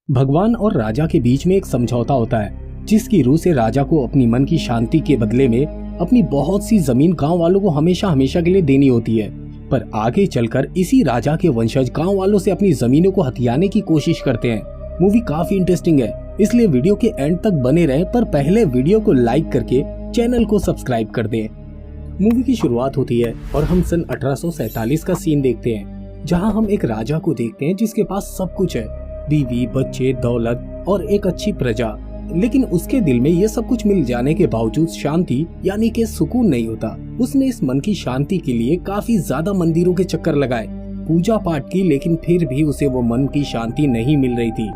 भगवान और राजा के बीच में एक समझौता होता है जिसकी रूह से राजा को अपनी मन की शांति के बदले में अपनी बहुत सी जमीन गांव वालों को हमेशा हमेशा के लिए देनी होती है। पर आगे चलकर इसी राजा के वंशज गांव वालों से अपनी जमीनों को हथियाने की कोशिश करते हैं। मूवी काफी इंटरेस्टिंग है, इसलिए वीडियो के एंड तक बने रहें, पर पहले वीडियो को लाइक करके चैनल को सब्सक्राइब कर दें। मूवी की शुरुआत होती है और हम सन 1847 का सीन देखते हैं, जहां हम एक राजा को देखते हैं जिसके पास सब कुछ है, बीवी, बच्चे, दौलत और एक अच्छी प्रजा। लेकिन उसके दिल में ये सब कुछ मिल जाने के बावजूद शांति यानी कि सुकून नहीं होता। उसने इस मन की शांति के लिए काफी ज्यादा मंदिरों के चक्कर लगाए, पूजा पाठ की, लेकिन फिर भी उसे वो मन की शांति नहीं मिल रही थी।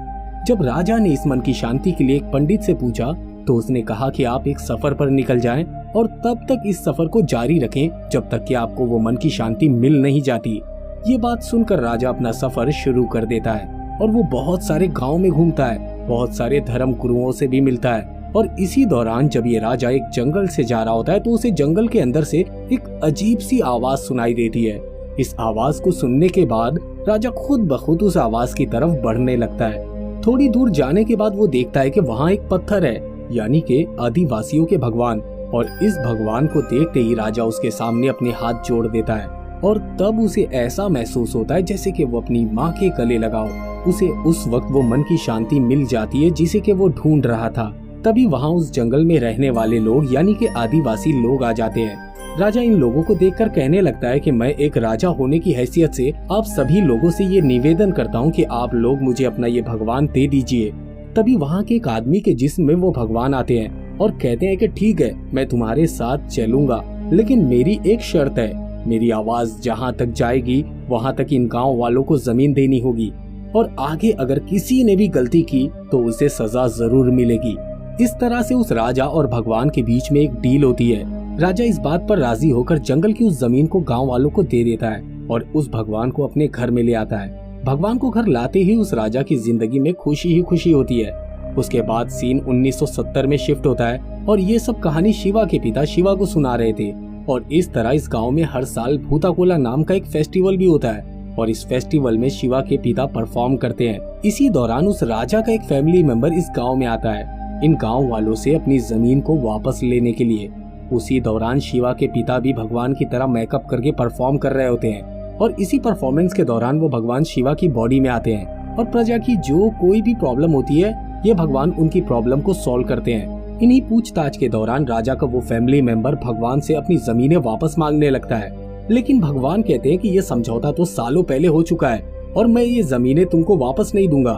जब राजा ने इस मन की शांति के लिए एक पंडित से पूछा तो उसने कहा कि आप एक सफर पर निकल जाएं और तब तक इस सफर को जारी रखें जब तक कि आपको वो मन की शांति मिल नहीं जाती। ये बात सुनकर राजा अपना सफर शुरू कर देता है और वो बहुत सारे गांव में घूमता है, बहुत सारे धर्म गुरुओं से भी मिलता है। और इसी दौरान जब ये राजा एक जंगल से जा रहा होता है तो उसे जंगल के अंदर से एक अजीब सी आवाज सुनाई देती है। इस आवाज को सुनने के बाद राजा खुद ब खुद उस आवाज की तरफ बढ़ने लगता है। थोड़ी दूर जाने के बाद वो देखता है कि वहाँ एक पत्थर है, यानी कि आदिवासियों के भगवान। और इस भगवान को देखते ही राजा उसके सामने अपने हाथ जोड़ देता है और तब उसे ऐसा महसूस होता है जैसे कि वो अपनी माँ के गले लगाओ। उसे उस वक्त वो मन की शांति मिल जाती है जिसे कि वो ढूंढ रहा था। तभी वहाँ उस जंगल में रहने वाले लोग यानी कि आदिवासी लोग आ जाते हैं। राजा इन लोगों को देखकर कहने लगता है कि मैं एक राजा होने की हैसियत से आप सभी लोगों से ये निवेदन करता हूँ कि आप लोग मुझे अपना ये भगवान दे दीजिए। तभी वहाँ के एक आदमी के जिस्म में वो भगवान आते हैं और कहते हैं कि ठीक है, मैं तुम्हारे साथ चलूंगा, लेकिन मेरी एक शर्त है, मेरी आवाज जहाँ तक जाएगी वहाँ तक इन गाँव वालों को जमीन देनी होगी और आगे अगर किसी ने भी गलती की तो उसे सजा जरूर मिलेगी। इस तरह से उस राजा और भगवान के बीच में एक डील होती है। राजा इस बात पर राजी होकर जंगल की उस जमीन को गांव वालों को दे देता है और उस भगवान को अपने घर में ले आता है। भगवान को घर लाते ही उस राजा की जिंदगी में खुशी ही खुशी होती है। उसके बाद सीन 1970 में शिफ्ट होता है और ये सब कहानी शिवा के पिता शिवा को सुना रहे थे। और इस तरह इस गाँव में हर साल भूताकोला नाम का एक फेस्टिवल भी होता है और इस फेस्टिवल में शिवा के पिता परफॉर्म करते हैं। इसी दौरान उस राजा का एक फैमिली मेंबर इस गांव में आता है इन गांव वालों से अपनी जमीन को वापस लेने के लिए। उसी दौरान शिवा के पिता भी भगवान की तरह मेकअप करके परफॉर्म कर रहे होते हैं और इसी परफॉर्मेंस के दौरान वो भगवान शिवा की बॉडी में आते हैं और प्रजा की जो कोई भी प्रॉब्लम होती है ये भगवान उनकी प्रॉब्लम को सॉल्व करते हैं। इन्हीं पूछताछ के दौरान राजा का वो फैमिली मेंबर भगवान से अपनी जमीनें वापस मांगने लगता है, लेकिन भगवान कहते हैं कि ये समझौता तो सालों पहले हो चुका है और मैं ये जमीनें तुमको वापस नहीं दूंगा।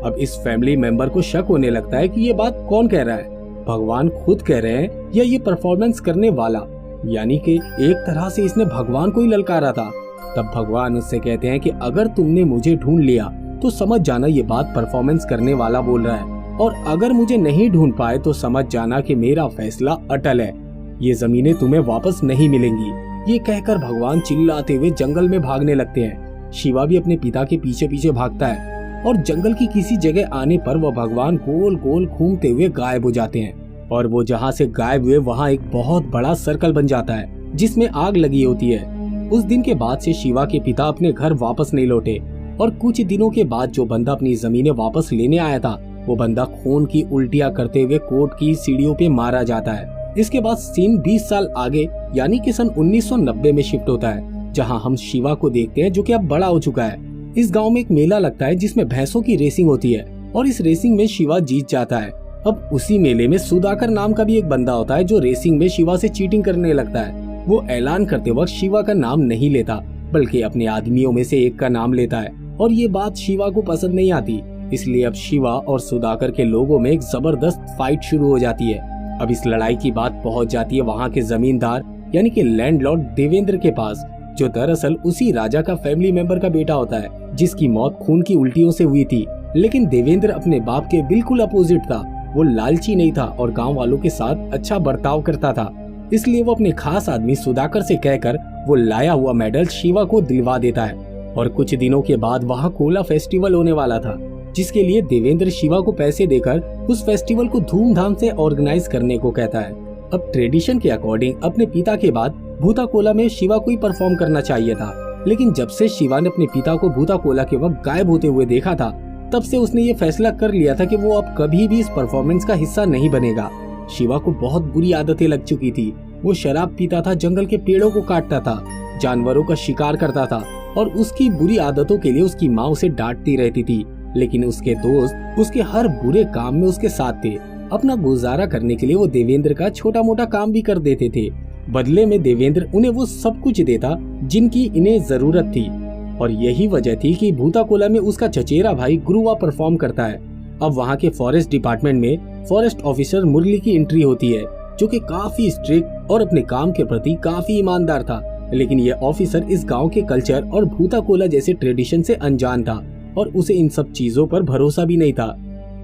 अब इस फैमिली मेंबर को शक होने लगता है कि ये बात कौन कह रहा है, भगवान खुद कह रहे हैं या ये परफॉर्मेंस करने वाला, यानी कि एक तरह से इसने भगवान को ही ललकारा था। तब भगवान उससे कहते हैं कि अगर तुमने मुझे ढूंढ लिया तो समझ जाना ये बात परफॉर्मेंस करने वाला बोल रहा है, और अगर मुझे नहीं ढूंढ पाए तो समझ जाना कि मेरा फैसला अटल है, ये जमीनें तुम्हें वापस नहीं मिलेंगी। ये कहकर भगवान चिल्लाते हुए जंगल में भागने लगते हैं। शिवा भी अपने पिता के पीछे पीछे भागता है और जंगल की किसी जगह आने पर वह भगवान गोल गोल घूमते हुए गायब हो जाते हैं और वो जहाँ से गायब हुए वहाँ एक बहुत बड़ा सर्कल बन जाता है जिसमें आग लगी होती है। उस दिन के बाद से शिवा के पिता अपने घर वापस नहीं लौटे और कुछ दिनों के बाद जो बंदा अपनी जमीनें वापस लेने आया था वो बंदा खून की उल्टियाँ करते हुए कोर्ट की सीढ़ियों पे मारा जाता है। इसके बाद सीन 20 साल आगे यानी कि सन 1990 में शिफ्ट होता है, जहां हम शिवा को देखते हैं जो कि अब बड़ा हो चुका है। इस गांव में एक मेला लगता है जिसमें भैंसों की रेसिंग होती है और इस रेसिंग में शिवा जीत जाता है। अब उसी मेले में सुधाकर नाम का भी एक बंदा होता है जो रेसिंग में शिवा से चीटिंग करने लगता है। वो ऐलान करते वक्त शिवा का नाम नहीं लेता बल्कि अपने आदमियों में से एक का नाम लेता है और ये बात शिवा को पसंद नहीं आती, इसलिए अब शिवा और सुधाकर के लोगों में एक जबरदस्त फाइट शुरू हो जाती है। अब इस लड़ाई की बात पहुंच जाती है वहाँ के जमींदार यानी कि लैंडलॉर्ड देवेंद्र के पास, जो दरअसल उसी राजा का फैमिली मेंबर का बेटा होता है जिसकी मौत खून की उल्टियों से हुई थी। लेकिन देवेंद्र अपने बाप के बिल्कुल अपोजिट था। वो लालची नहीं था और गांव वालों के साथ अच्छा बर्ताव करता था, इसलिए वो अपने खास आदमी सुधाकर से कहकर वो लाया हुआ मेडल शिवा को दिलवा देता है। और कुछ दिनों के बाद वहाँ कोला फेस्टिवल होने वाला था जिसके लिए देवेंद्र शिवा को पैसे देकर उस फेस्टिवल को धूमधाम से ऑर्गेनाइज करने को कहता है। अब ट्रेडिशन के अकॉर्डिंग अपने पिता के बाद भूताकोला में शिवा को ही परफॉर्म करना चाहिए था, लेकिन जब से शिवा ने अपने पिता को भूताकोला के वक्त गायब होते हुए देखा था तब से उसने ये फैसला कर लिया था कि वो अब कभी भी इस परफॉर्मेंस का हिस्सा नहीं बनेगा। शिवा को बहुत बुरी आदतें लग चुकी थी। वो शराब पीता था, जंगल के पेड़ों को काटता था, जानवरों का शिकार करता था और उसकी बुरी आदतों के लिए उसकी माँ उसे डांटती रहती थी। लेकिन उसके दोस्त उसके हर बुरे काम में उसके साथ थे। अपना गुजारा करने के लिए वो देवेंद्र का छोटा मोटा काम भी कर देते थे। बदले में देवेंद्र उन्हें वो सब कुछ देता जिनकी इन्हें जरूरत थी। और यही वजह थी कि भूताकोला में उसका चचेरा भाई गुरुवा परफॉर्म करता है। अब वहाँ के फॉरेस्ट डिपार्टमेंट में फॉरेस्ट ऑफिसर मुरली की एंट्री होती है, जो कि काफी स्ट्रिक्ट और अपने काम के प्रति काफी ईमानदार था। लेकिन ये ऑफिसर इस गांव के कल्चर और भूताकोला जैसे ट्रेडिशन से अनजान था और उसे इन सब चीजों पर भरोसा भी नहीं था।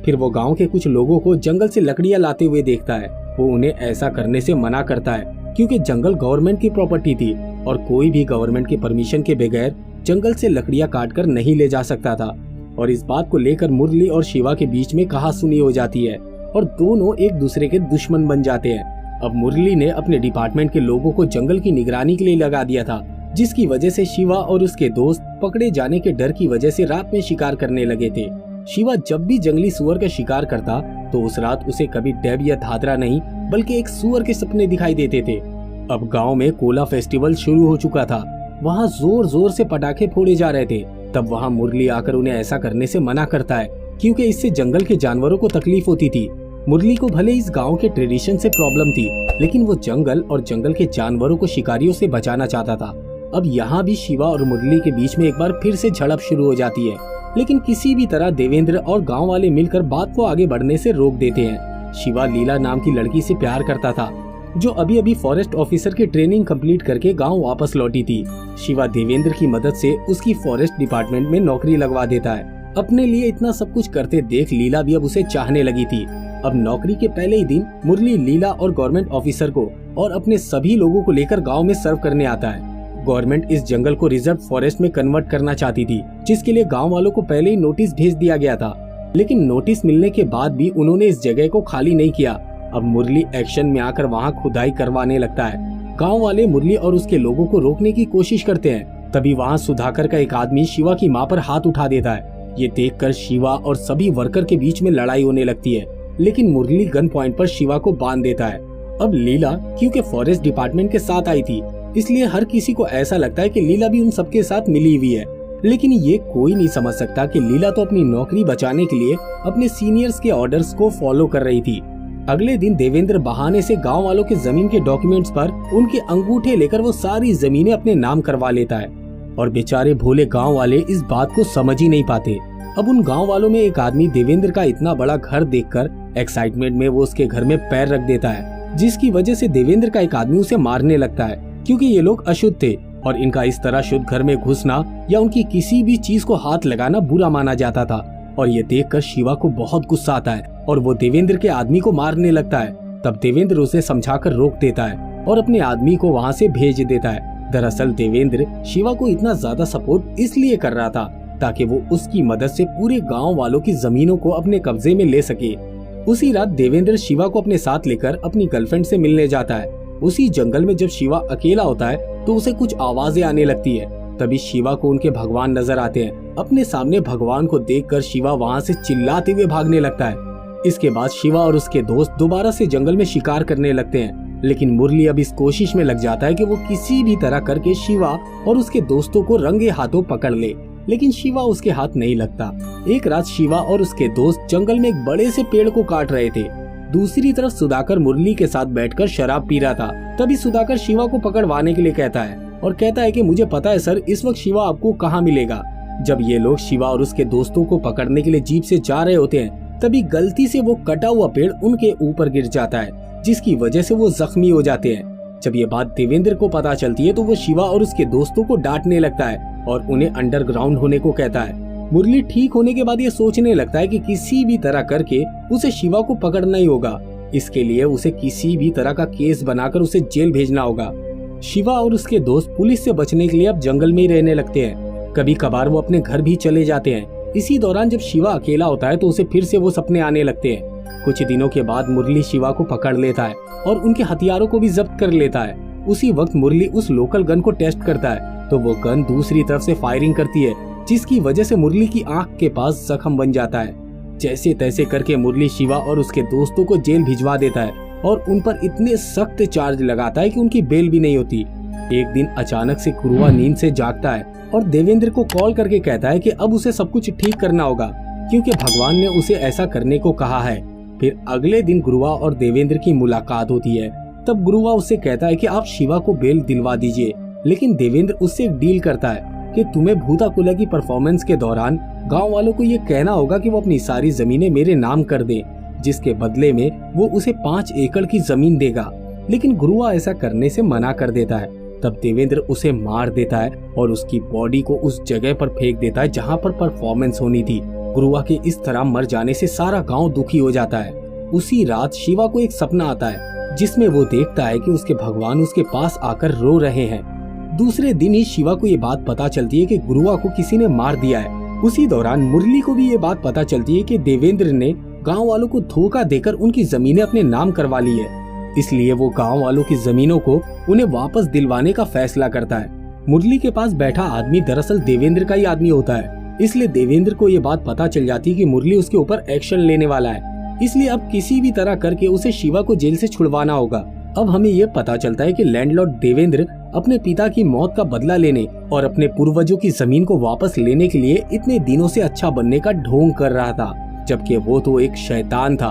फिर वो गांव के कुछ लोगों को जंगल से लकड़ियां लाते हुए देखता है। वो उन्हें ऐसा करने से मना करता है क्योंकि जंगल गवर्नमेंट की प्रॉपर्टी थी और कोई भी गवर्नमेंट की परमिशन के बगैर जंगल से लकड़ियां काटकर नहीं ले जा सकता था। और इस बात को लेकर मुरली और शिवा के बीच में कहासुनी हो जाती है और दोनों एक दूसरे के दुश्मन बन जाते हैं। अब मुरली ने अपने डिपार्टमेंट के लोगों को जंगल की निगरानी के लिए लगा दिया था, जिसकी वजह से शिवा और उसके दोस्त पकड़े जाने के डर की वजह से रात में शिकार करने लगे थे। शिवा जब भी जंगली सुअर का शिकार करता तो उस रात उसे कभी डेब या धादरा नहीं बल्कि एक सुअर के सपने दिखाई देते थे। अब गांव में कोला फेस्टिवल शुरू हो चुका था। वहाँ जोर जोर से पटाखे फोड़े जा रहे थे। तब वहाँ मुरली आकर उन्हें ऐसा करने से मना करता है क्योंकि इससे जंगल के जानवरों को तकलीफ होती थी। मुरली को भले इस गांव के ट्रेडिशन से प्रॉब्लम थी, लेकिन वो जंगल और जंगल के जानवरों को शिकारियों से बचाना चाहता था। अब यहाँ भी शिवा और मुरली के बीच में एक बार फिर से झड़प शुरू हो जाती है, लेकिन किसी भी तरह देवेंद्र और गांव वाले मिलकर बात को आगे बढ़ने से रोक देते हैं। शिवा लीला नाम की लड़की से प्यार करता था, जो अभी अभी फॉरेस्ट ऑफिसर की ट्रेनिंग कंप्लीट करके गांव वापस लौटी थी। शिवा देवेंद्र की मदद से उसकी फॉरेस्ट डिपार्टमेंट में नौकरी लगवा देता है। अपने लिए इतना सब कुछ करते देख लीला भी अब उसे चाहने लगी थी। अब नौकरी के पहले ही दिन मुरली लीला और गवर्नमेंट ऑफिसर को और अपने सभी लोगों को लेकर गांव में सर्व करने आता है। गवर्नमेंट इस जंगल को रिजर्व फॉरेस्ट में कन्वर्ट करना चाहती थी, जिसके लिए गांव वालों को पहले ही नोटिस भेज दिया गया था। लेकिन नोटिस मिलने के बाद भी उन्होंने इस जगह को खाली नहीं किया। अब मुरली एक्शन में आकर वहाँ खुदाई करवाने लगता है। गांव वाले मुरली और उसके लोगों को रोकने की कोशिश करते हैं। तभी वहाँ सुधाकर का एक आदमी शिवा की माँ पर हाथ उठा देता है। ये देखकर शिवा और सभी वर्कर के बीच में लड़ाई होने लगती है, लेकिन मुरली गन पॉइंट पर शिवा को बांध देता है। अब लीला क्योंकि फॉरेस्ट डिपार्टमेंट के साथ आई थी, इसलिए हर किसी को ऐसा लगता है कि लीला भी उन सबके साथ मिली हुई है। लेकिन ये कोई नहीं समझ सकता कि लीला तो अपनी नौकरी बचाने के लिए अपने सीनियर्स के ऑर्डर्स को फॉलो कर रही थी। अगले दिन देवेंद्र बहाने से गांव वालों के जमीन के डॉक्यूमेंट्स पर उनके अंगूठे लेकर वो सारी जमीनें अपने नाम करवा लेता है और बेचारे भोले गांव वाले इस बात को समझ ही नहीं पाते। अब उन गांव वालों में एक आदमी देवेंद्र का इतना बड़ा घर देखकर एक्साइटमेंट में वो उसके घर में पैर रख देता है, जिसकी वजह से देवेंद्र का एक आदमी उसे मारने लगता है क्योंकि ये लोग अशुद्ध थे और इनका इस तरह शुद्ध घर में घुसना या उनकी किसी भी चीज को हाथ लगाना बुरा माना जाता था। और ये देखकर शिवा को बहुत गुस्सा आता है और वो देवेंद्र के आदमी को मारने लगता है। तब देवेंद्र उसे समझाकर रोक देता है और अपने आदमी को वहाँ से भेज देता है। दरअसल देवेंद्र शिवा को इतना ज्यादा सपोर्ट इसलिए कर रहा था ताकि वो उसकी मदद से पूरे गांव वालों की जमीनों को अपने कब्जे में ले सके। उसी रात देवेंद्र शिवा को अपने साथ लेकर अपनी गर्लफ्रेंड से मिलने जाता है। उसी जंगल में जब शिवा अकेला होता है तो उसे कुछ आवाजें आने लगती है। तभी शिवा को उनके भगवान नजर आते हैं। अपने सामने भगवान को देखकर शिवा वहाँ से चिल्लाते हुए भागने लगता है। इसके बाद शिवा और उसके दोस्त दोबारा से जंगल में शिकार करने लगते हैं, लेकिन मुरली अब इस कोशिश में लग जाता है कि वो किसी भी तरह करके शिवा और उसके दोस्तों को रंगे हाथों पकड़ ले, लेकिन शिवा उसके हाथ नहीं लगता। एक रात शिवा और उसके दोस्त जंगल में एक बड़े से पेड़ को काट रहे थे। दूसरी तरफ सुधाकर मुरली के साथ बैठकर शराब पी रहा था। तभी सुधाकर शिवा को पकड़वाने के लिए कहता है और कहता है कि मुझे पता है सर, इस वक्त शिवा आपको कहाँ मिलेगा। जब ये लोग शिवा और उसके दोस्तों को पकड़ने के लिए जीप से जा रहे होते हैं, तभी गलती से वो कटा हुआ पेड़ उनके ऊपर गिर जाता है, जिसकी वजह से वो जख्मी हो जाते हैं। जब ये बात देवेंद्र को पता चलती है तो वो शिवा और उसके दोस्तों को डांटने लगता है और उन्हें अंडरग्राउंड होने को कहता है। मुरली ठीक होने के बाद ये सोचने लगता है कि किसी भी तरह करके उसे शिवा को पकड़ना ही होगा। इसके लिए उसे किसी भी तरह का केस बनाकर उसे जेल भेजना होगा। शिवा और उसके दोस्त पुलिस से बचने के लिए अब जंगल में ही रहने लगते हैं। कभी कभार वो अपने घर भी चले जाते हैं। इसी दौरान जब शिवा अकेला होता है तो उसे फिर से वो सपने आने लगते हैं। कुछ दिनों के बाद मुरली शिवा को पकड़ लेता है और उनके हथियारों को भी जब्त कर लेता है। उसी वक्त मुरली उस लोकल गन को टेस्ट करता है तो वो गन दूसरी तरफ से फायरिंग करती है जिसकी वजह से मुरली की आंख के पास जख्म बन जाता है। जैसे तैसे करके मुरली शिवा और उसके दोस्तों को जेल भिजवा देता है और उन पर इतने सख्त चार्ज लगाता है कि उनकी बेल भी नहीं होती। एक दिन अचानक से गुरुआ नींद से जागता है और देवेंद्र को कॉल करके कहता है कि अब उसे सब कुछ ठीक करना होगा क्योंकि भगवान ने उसे ऐसा करने को कहा है। फिर अगले दिन गुरुआ और देवेंद्र की मुलाकात होती है। तब गुरुआ उससे कहता है कि आप शिवा को बेल दिलवा दीजिए, लेकिन देवेंद्र उससे एक डील करता है कि तुम्हें भूताकुला की परफॉर्मेंस के दौरान गांव वालों को ये कहना होगा कि वो अपनी सारी जमीनें मेरे नाम कर दें, जिसके बदले में वो उसे 5 एकड़ की जमीन देगा। लेकिन गुरुआ ऐसा करने से मना कर देता है। तब देवेंद्र उसे मार देता है और उसकी बॉडी को उस जगह पर फेंक देता है जहाँ पर परफॉर्मेंस होनी थी। गुरुआ के इस तरह मर जाने से सारा गांव दुखी हो जाता है। उसी रात शिवा को एक सपना आता है जिसमें वो देखता है कि उसके भगवान उसके पास आकर रो रहे हैं। दूसरे दिन ही शिवा को ये बात पता चलती है कि गुरुआ को किसी ने मार दिया है। उसी दौरान मुरली को भी ये बात पता चलती है कि देवेंद्र ने गांव वालों को धोखा देकर उनकी जमीनें अपने नाम करवा ली है। इसलिए वो गांव वालों की जमीनों को उन्हें वापस दिलवाने का फैसला करता है। मुरली के पास बैठा आदमी दरअसल देवेंद्र का ही आदमी होता है, इसलिए देवेंद्र को ये बात पता चल जाती है कि मुरली उसके ऊपर एक्शन लेने वाला है। इसलिए अब किसी भी तरह करके उसे शिवा को जेल से छुड़वाना होगा। अब हमें ये पता चलता है कि लैंडलॉर्ड देवेंद्र अपने पिता की मौत का बदला लेने और अपने पूर्वजों की जमीन को वापस लेने के लिए इतने दिनों से अच्छा बनने का ढोंग कर रहा था, जबकि वो तो एक शैतान था।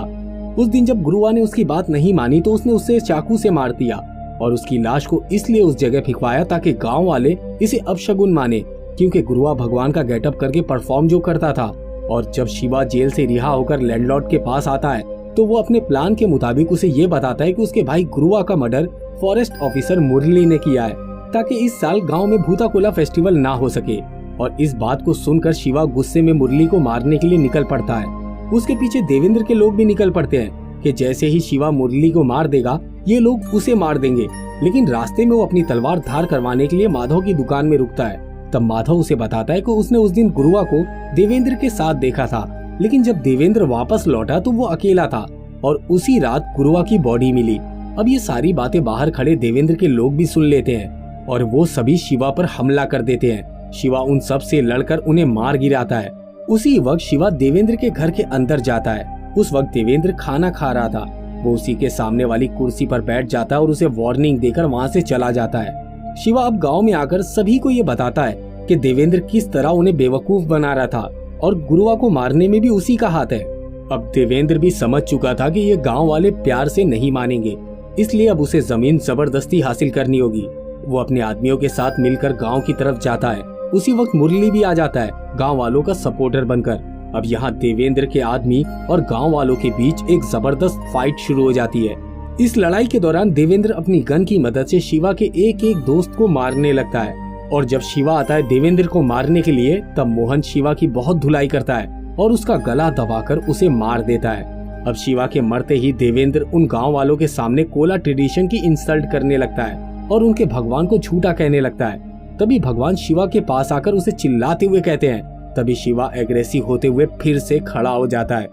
उस दिन जब गुरुआ ने उसकी बात नहीं मानी तो उसने उसे चाकू से मार दिया और उसकी लाश को इसलिए उस जगह फिकवाया ताकि गांव वाले इसे अपशगुन माने, क्योंकि गुरुआ भगवान का गेटअप करके परफॉर्म जो करता था। और जब शिवा जेल से रिहा होकर लैंडलॉर्ड के पास आता है तो वो अपने प्लान के मुताबिक उसे ये बताता है कि उसके भाई गुरुआ का मर्डर फॉरेस्ट ऑफिसर मुरली ने किया है ताकि इस साल गांव में भूताकुला फेस्टिवल ना हो सके। और इस बात को सुनकर शिवा गुस्से में मुरली को मारने के लिए निकल पड़ता है। उसके पीछे देवेंद्र के लोग भी निकल पड़ते हैं कि जैसे ही शिवा मुरली को मार देगा ये लोग उसे मार देंगे। लेकिन रास्ते में वो अपनी तलवार धार करवाने के लिए माधव की दुकान में रुकता है। तब माधव उसे बताता है कि उसने उस दिन गुरुआ को देवेंद्र के साथ देखा था, लेकिन जब देवेंद्र वापस लौटा तो वो अकेला था और उसी रात गुरुआ की बॉडी मिली। अब ये सारी बातें बाहर खड़े देवेंद्र के लोग भी सुन लेते हैं और वो सभी शिवा पर हमला कर देते हैं। शिवा उन सब से लड़कर उन्हें मार गिराता है। उसी वक्त शिवा देवेंद्र के घर के अंदर जाता है। उस वक्त देवेंद्र खाना खा रहा था। वो उसी के सामने वाली कुर्सी पर बैठ जाता है और उसे वार्निंग देकर वहाँ से चला जाता है। शिवा अब गांव में आकर सभी को ये बताता है कि देवेंद्र किस तरह उन्हें बेवकूफ बना रहा था और गुरुआ को मारने में भी उसी का हाथ है। अब देवेंद्र भी समझ चुका था कि ये गांव वाले प्यार से नहीं मानेंगे, इसलिए अब उसे जमीन जबरदस्ती हासिल करनी होगी। वो अपने आदमियों के साथ मिलकर गांव की तरफ जाता है। उसी वक्त मुरली भी आ जाता है गांव वालों का सपोर्टर बनकर। अब यहाँ देवेंद्र के आदमी और गांव वालों के बीच एक जबरदस्त फाइट शुरू हो जाती है। इस लड़ाई के दौरान देवेंद्र अपनी गन की मदद से शिवा के एक एक दोस्त को मारने लगता है और जब शिवा आता है देवेंद्र को मारने के लिए तब मोहन शिवा की बहुत धुलाई करता है और उसका गला दबाकर उसे मार देता है। अब शिवा के मरते ही देवेंद्र उन गांव वालों के सामने कोला ट्रेडिशन की इंसल्ट करने लगता है और उनके भगवान को झूठा कहने लगता है। तभी भगवान शिवा के पास आकर उसे चिल्लाते हुए कहते हैं। तभी शिवा एग्रेसिव होते हुए फिर से खड़ा हो जाता है,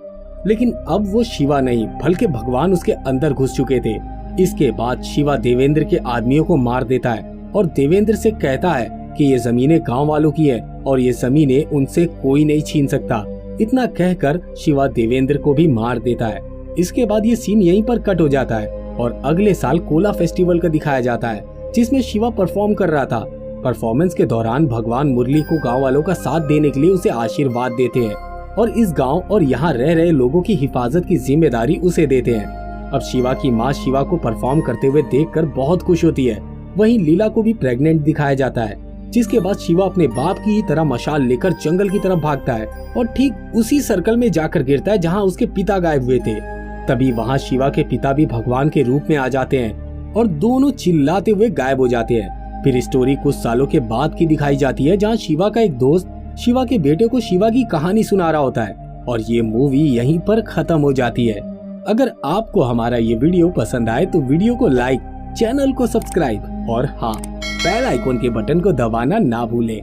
लेकिन अब वो शिवा नहीं बल्कि भगवान उसके अंदर घुस चुके थे। इसके बाद शिवा देवेंद्र के आदमियों को मार देता है और देवेंद्र से कहता है कि ये जमीनें गांव वालों की है और ये जमीनें उनसे कोई नहीं छीन सकता। इतना कहकर शिवा देवेंद्र को भी मार देता है। इसके बाद ये सीन यहीं पर कट हो जाता है और अगले साल कोला फेस्टिवल का दिखाया जाता है जिसमें शिवा परफॉर्म कर रहा था। परफॉर्मेंस के दौरान भगवान मुरली को गांव वालों का साथ देने के लिए उसे आशीर्वाद देते हैं और इस गांव और यहाँ रह रहे लोगों की हिफाजत की जिम्मेदारी उसे देते हैं। अब शिवा की माँ शिवा को परफॉर्म करते हुए देखकर बहुत खुश होती है। वहीं लीला को भी प्रेग्नेंट दिखाया जाता है, जिसके बाद शिवा अपने बाप की तरह मशाल लेकर जंगल की तरफ भागता है और ठीक उसी सर्कल में जाकर गिरता है जहाँ उसके पिता गायब हुए थे। तभी वहाँ शिवा के पिता भी भगवान के रूप में आ जाते हैं और दोनों चिल्लाते हुए गायब हो जाते हैं। फिर स्टोरी कुछ सालों के बाद की दिखाई जाती है जहाँ शिवा का एक दोस्त शिवा के बेटे को शिवा की कहानी सुना रहा होता है और ये मूवी यहीं पर खत्म हो जाती है। अगर आपको हमारा ये वीडियो पसंद आए तो वीडियो को लाइक, चैनल को सब्सक्राइब और हाँ, बेल आइकॉन के बटन को दबाना ना भूलें।